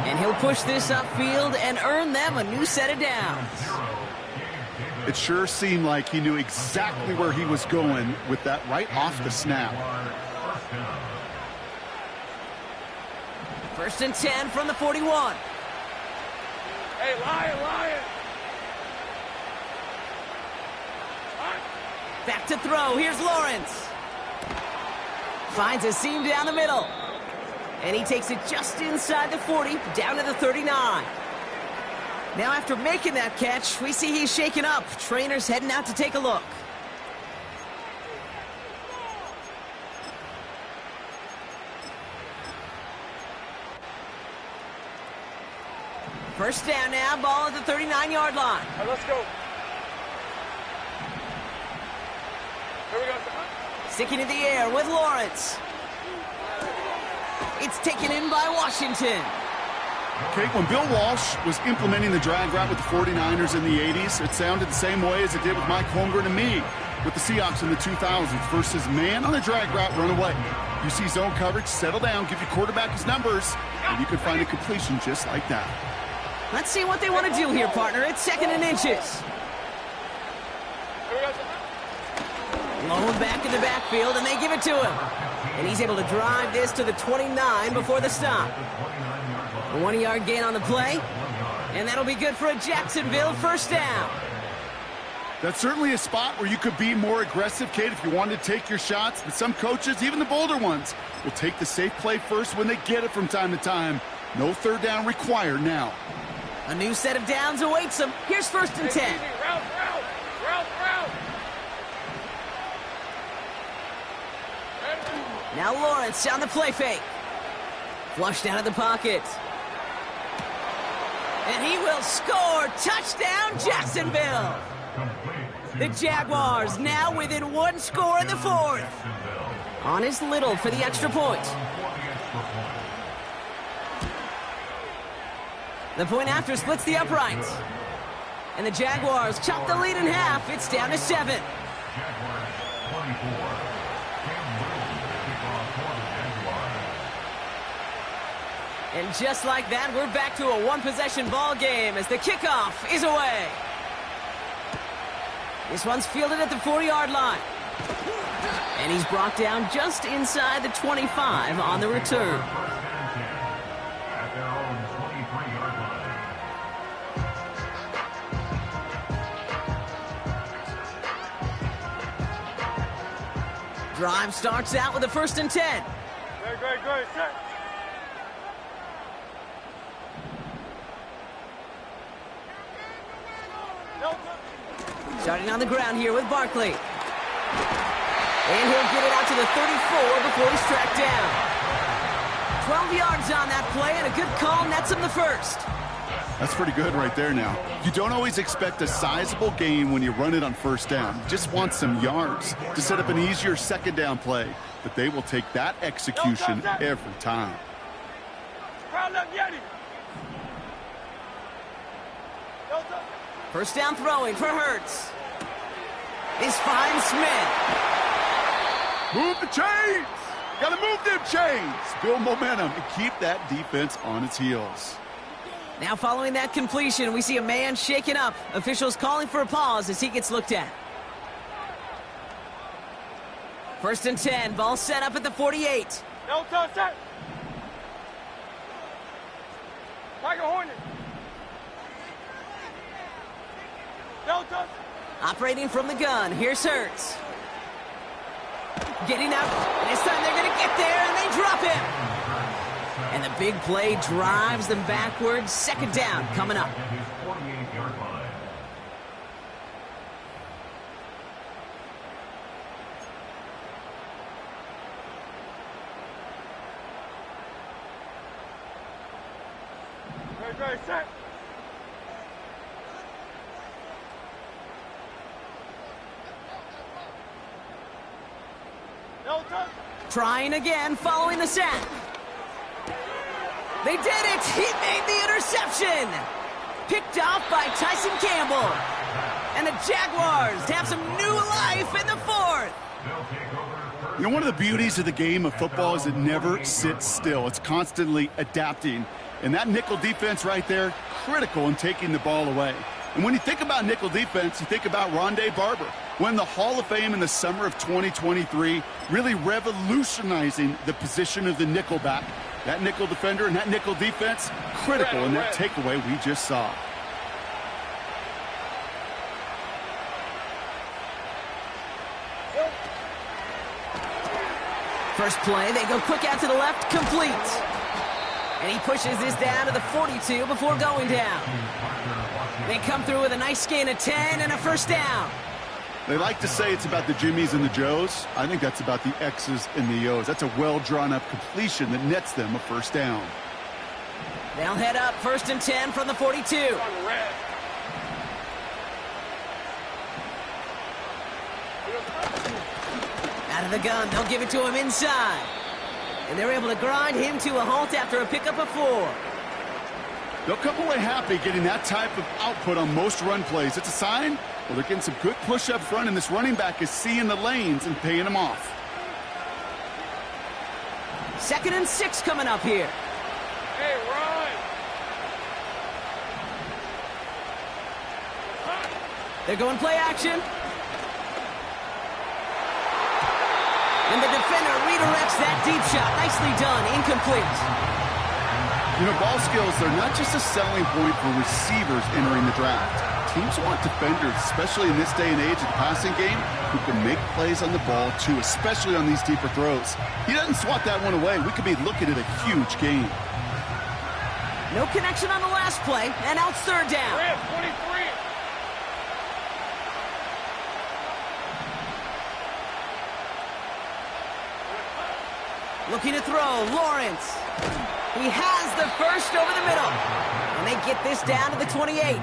And he'll push this upfield and earn them a new set of downs. It sure seemed like he knew exactly where he was going with that right off the snap. 1st and 10 from the 41. Hey, Lion. Back to throw. Here's Lawrence. Finds a seam down the middle. And he takes it just inside the 40, down to the 39. Now after making that catch, we see he's shaken up. Trainer's heading out to take a look. First down now, ball at the 39-yard line. All right, let's go. Here we go. Sticking in the air with Lawrence. It's taken in by Washington. Okay, when Bill Walsh was implementing the drag route with the 49ers in the 80s, it sounded the same way as it did with Mike Holmgren and me with the Seahawks in the 2000s versus man on the drag route, run away. You see zone coverage, settle down, give your quarterback his numbers, and you can find a completion just like that. Let's see what they want to do here, partner. It's 2nd and inches. Here we go. Blown back in the backfield, and they give it to him. And he's able to drive this to the 29 before the stop. A 1-yard gain on the play, and that'll be good for a Jacksonville 1st down. That's certainly a spot where you could be more aggressive, Kate, if you wanted to take your shots. But some coaches, even the bolder ones, will take the safe play first when they get it from time to time. No 3rd down required now. A new set of downs awaits them. Here's 1st and 10. Route. Now Lawrence on the play fake. Flushed out of the pocket. And he will score. Touchdown, Jacksonville. The Jaguars now within 1 score in the 4th. On is Little for the extra point. The point after splits the uprights. And the Jaguars chop the lead in half. It's down to 7. And just like that, we're back to a 1-possession ball game as the kickoff is away. This one's fielded at the 40-yard line. And he's brought down just inside the 25 on the return. At their own 23-yard line. Drive starts out with a 1st and 10. Good. Set. Starting on the ground here with Barkley. And he'll get it out to the 34 before he's tracked down. 12 yards on that play, and a good call nets him the first. That's pretty good right there now. You don't always expect a sizable gain when you run it on first down. You just want some yards to set up an easier second down play. But they will take that execution every time. First down throwing for Hurts. He's fine Smith. Move the chains! Gotta move them chains! Build momentum and keep that defense on its heels. Now following that completion, we see a man shaken up. Officials calling for a pause as he gets looked at. First and 10, ball set up at the 48. No touch that. Tiger Hornet. No touch. Operating from the gun, here's Hurts. Getting up, and this time they're going to get there, and they drop him. And the big play drives them backwards. Second down coming up. Very set. No touch. Trying again, following the sack. They did it! He made the interception! Picked off by Tyson Campbell. And the Jaguars have some new life in the fourth. You know, one of the beauties of the game of football is it never sits still. It's constantly adapting. And that nickel defense right there, critical in taking the ball away. And when you think about nickel defense, you think about Rondé Barber, won the Hall of Fame in the summer of 2023, really revolutionizing the position of the nickelback. That nickel defender and that nickel defense, critical in that takeaway we just saw. First play, they go quick out to the left, complete. And he pushes this down to the 42 before going down. They come through with a nice gain of 10 and a first down. They like to say it's about the Jimmies and the Joes. I think that's about the X's and the O's. That's a well-drawn-up completion that nets them a first down. They'll head up first and 10 from the 42. Out of the gun, they'll give it to him inside. And they're able to grind him to a halt after a pickup of 4. They'll come away happy getting that type of output on most run plays. It's a sign, well, they're getting some good push up front, and this running back is seeing the lanes and paying them off. Second and 6 coming up here. Hey, Ryan. They're going play action. And the defender redirects that deep shot. Nicely done. Incomplete. You know, ball skills, they're not just a selling point for receivers entering the draft. Teams want defenders, especially in this day and age of the passing game, who can make plays on the ball, too, especially on these deeper throws. He doesn't swat that one away. We could be looking at a huge game. No connection on the last play, and now it's third down. 23. Looking to throw, Lawrence. He has the first over the middle. And they get this down to the 28.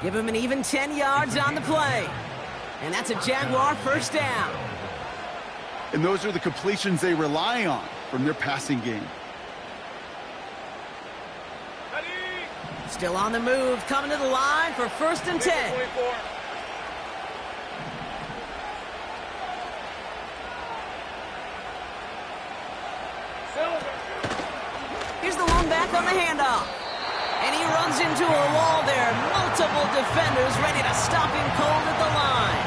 Give him an even 10 yards on the play. And that's a Jaguar first down. And those are the completions they rely on from their passing game. Still on the move, coming to the line for first and 10. 24. Here's the long back on the handoff. And he runs into a wall there. Multiple defenders ready to stop him cold at the line.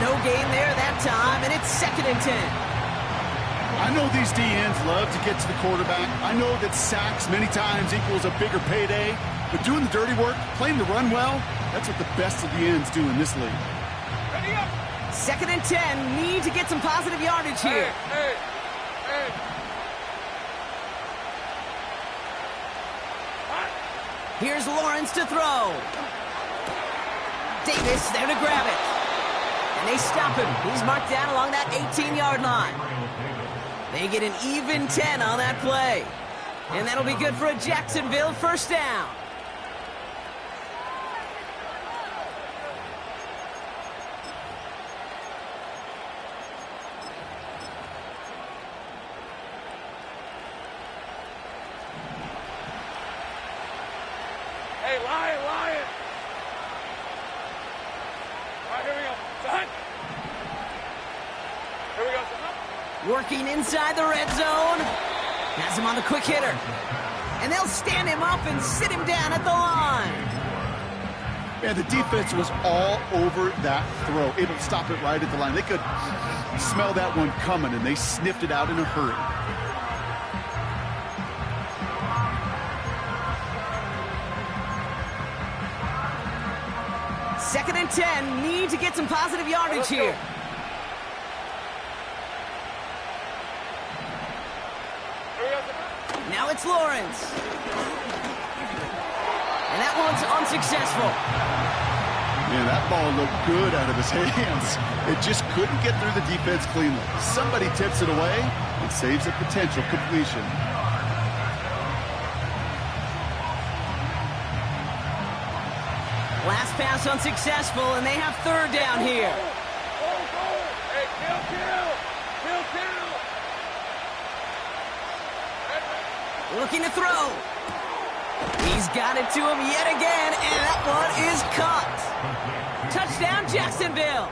No gain there that time, and it's second and 10. I know these DNs love to get to the quarterback. I know that sacks many times equals a bigger payday. But doing the dirty work, playing the run well, that's what the best of the ends do in this league. Ready up. Second and 10. Need to get some positive yardage here. Hey. Here's Lawrence to throw. Davis there to grab it. And they stop him. He's marked down along that 18-yard line. They get an even 10 on that play. And that'll be good for a Jacksonville first down. Hey, Lion, Lion. All right, here we go. Son. Here we go, son. Working inside the red zone. Has him on the quick hitter. And they'll stand him up and sit him down at the line. Yeah, the defense was all over that throw, able to stop it right at the line. They could smell that one coming, and they sniffed it out in a hurry. Second and 10, need to get some positive yardage here. Now it's Lawrence. And that one's unsuccessful. Man, that ball looked good out of his hands. It just couldn't get through the defense cleanly. Somebody tips it away and saves a potential completion. Last pass unsuccessful, and they have third down here. Hey, kill. Looking to throw. He's got it to him yet again, and that one is caught. Touchdown, Jacksonville.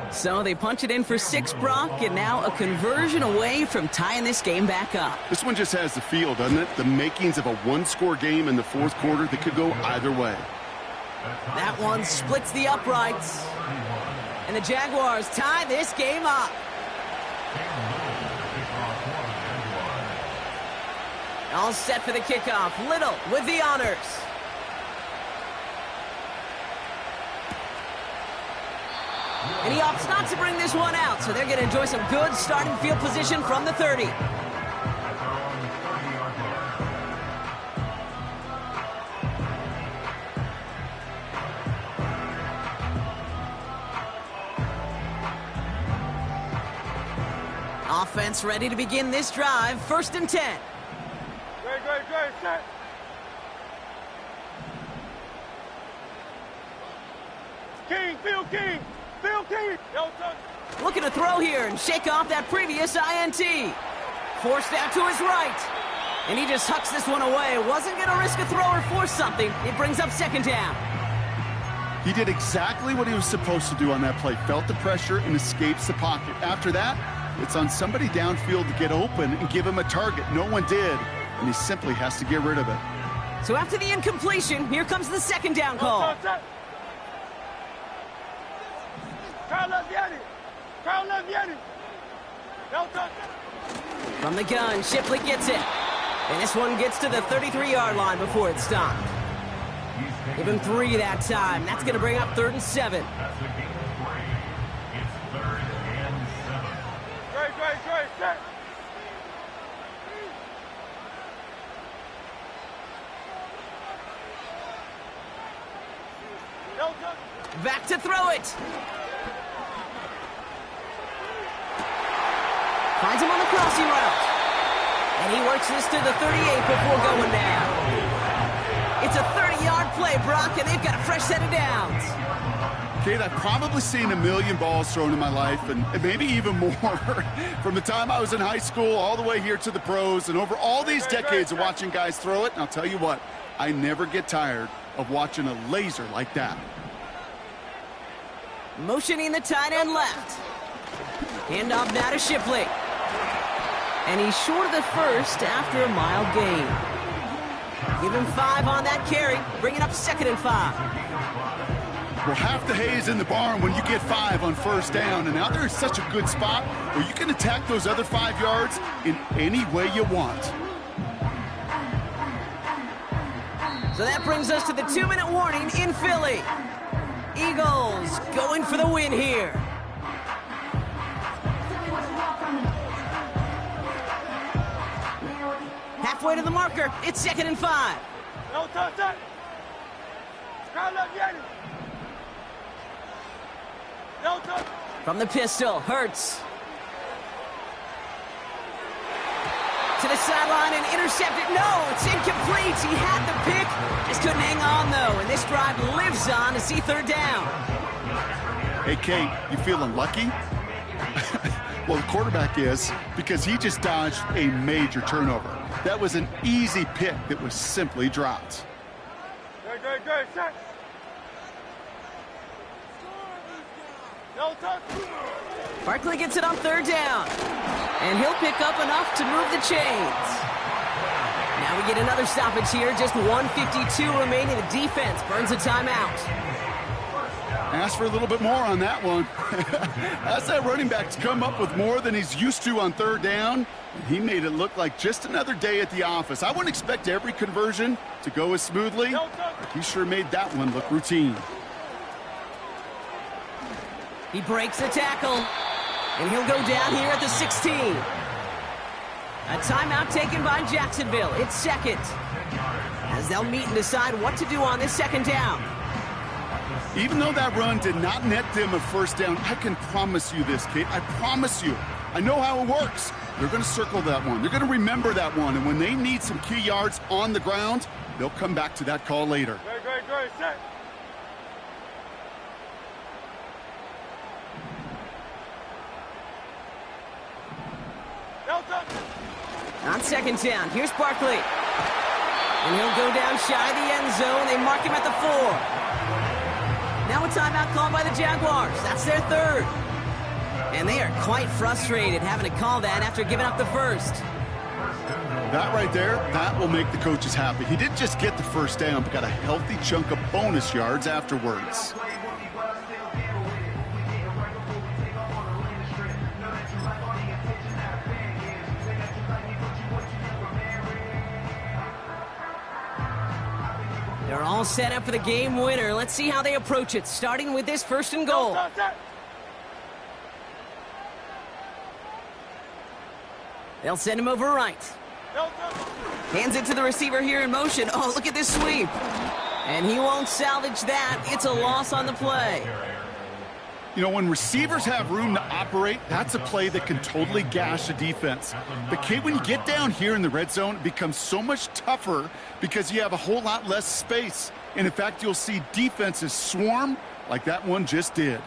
So they punch it in for 6, Brock, and now a conversion away from tying this game back up. This one just has the feel, doesn't it? The makings of a one-score game in the fourth quarter that could go either way. That one splits the uprights. And the Jaguars tie this game up. All set for the kickoff. Little with the honors. And he opts not to bring this one out, so they're going to enjoy some good starting field position from the 30. Offense ready to begin this drive. First and 10. Great, set. King. Yo, son. Looking to throw here and shake off that previous INT. Forced out to his right. And he just hucks this one away. Wasn't going to risk a throw or force something. It brings up second down. He did exactly what he was supposed to do on that play. Felt the pressure and escapes the pocket. After that, it's on somebody downfield to get open and give him a target. No one did, and he simply has to get rid of it. So after the incompletion, here comes the second down call. From the gun, Shipley gets it. And this one gets to the 33-yard line before it's stopped. Give him 3 that time. That's going to bring up 3rd and 7. That's the game of 3. It's 3rd and 7. Great, set. Yo, son. Back to throw it. Finds him on the crossing route. And he works this to the 38 before going down. It's a 30-yard play, Brock, and they've got a fresh set of downs. Kate, I've probably seen 1 million balls thrown in my life, and maybe even more. From the time I was in high school all the way here to the pros, and over all these decades of watching guys throw it, and I'll tell you what, I never get tired of watching a laser like that. Motioning the tight end left. Handoff now to Shipley. And he's short of the first after a mild gain. Give him 5 on that carry, bringing up 2nd and 5. Well, half the hay is in the barn when you get 5 on first down, and now there's such a good spot where you can attack those other 5 yards in any way you want. So that brings us to the 2-minute warning in Philly. Eagles going for the win here. Halfway to the marker, it's 2nd and 5. No, touch. From the pistol, Hurts. To the sideline and intercepted. No, it's incomplete. He had the pick. Just couldn't hang on, though. And this drive lives on to see third down. Hey, Kate, you feeling lucky? Well, the quarterback is, because he just dodged a major turnover. That was an easy pick that was simply dropped. Good, set. No touch. Barkley gets it on third down. And he'll pick up enough to move the chains. Now we get another stoppage here. Just 1:52 remaining. The defense burns a timeout. Ask for a little bit more on that one. That's that running back's come up with more than he's used to on third down. He made it look like just another day at the office. I wouldn't expect every conversion to go as smoothly, but he sure made that one look routine. He breaks the tackle, and he'll go down here at the 16. A timeout taken by Jacksonville. It's second, as they'll meet and decide what to do on this second down. Even though that run did not net them a first down, I can promise you this, Kate. I promise you. I know how it works. They're going to circle that one. They're going to remember that one. And when they need some key yards on the ground, they'll come back to that call later. Good, set. No touch. On second down, here's Barkley. And he'll go down shy of the end zone. They mark him at the 4. Now a timeout called by the Jaguars. That's their third. And they are quite frustrated having to call that after giving up the first. That right there, that will make the coaches happy. He didn't just get the first down, but got a healthy chunk of bonus yards afterwards. They're all set up for the game winner. Let's see how they approach it, starting with this first and goal. They'll send him over right. Hands it to the receiver here in motion. Oh, look at this sweep. And he won't salvage that. It's a loss on the play. You know, when receivers have room to operate, that's a play that can totally gash a defense. But, Kate, when you get down here in the red zone, it becomes so much tougher because you have a whole lot less space. And, in fact, you'll see defenses swarm like that one just did.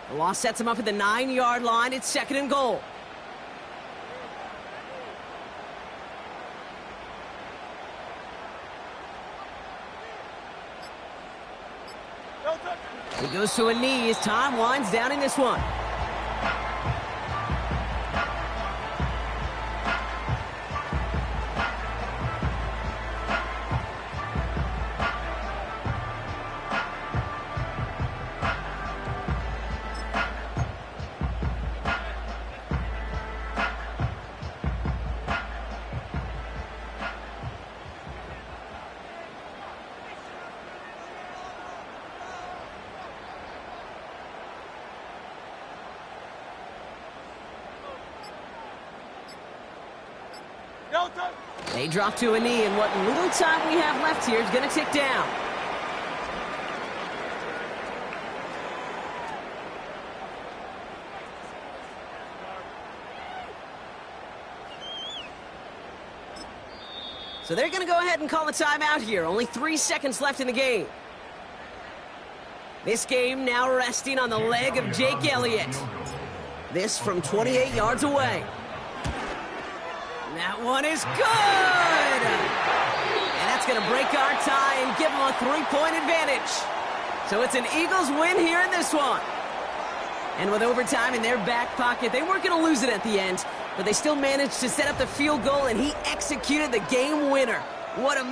The loss sets him up at the 9-yard line. It's second and goal. He goes to a knee as time winds down in this one. They drop to a knee, and what little time we have left here is going to tick down. So they're going to go ahead and call a timeout here. Only 3 seconds left in the game. This game now resting on the leg of Jake Elliott. This from 28 yards away. That one is good! And that's going to break our tie and give them a 3-point advantage. So it's an Eagles win here in this one. And with overtime in their back pocket, they weren't going to lose it at the end, but they still managed to set up the field goal, and he executed the game winner. What a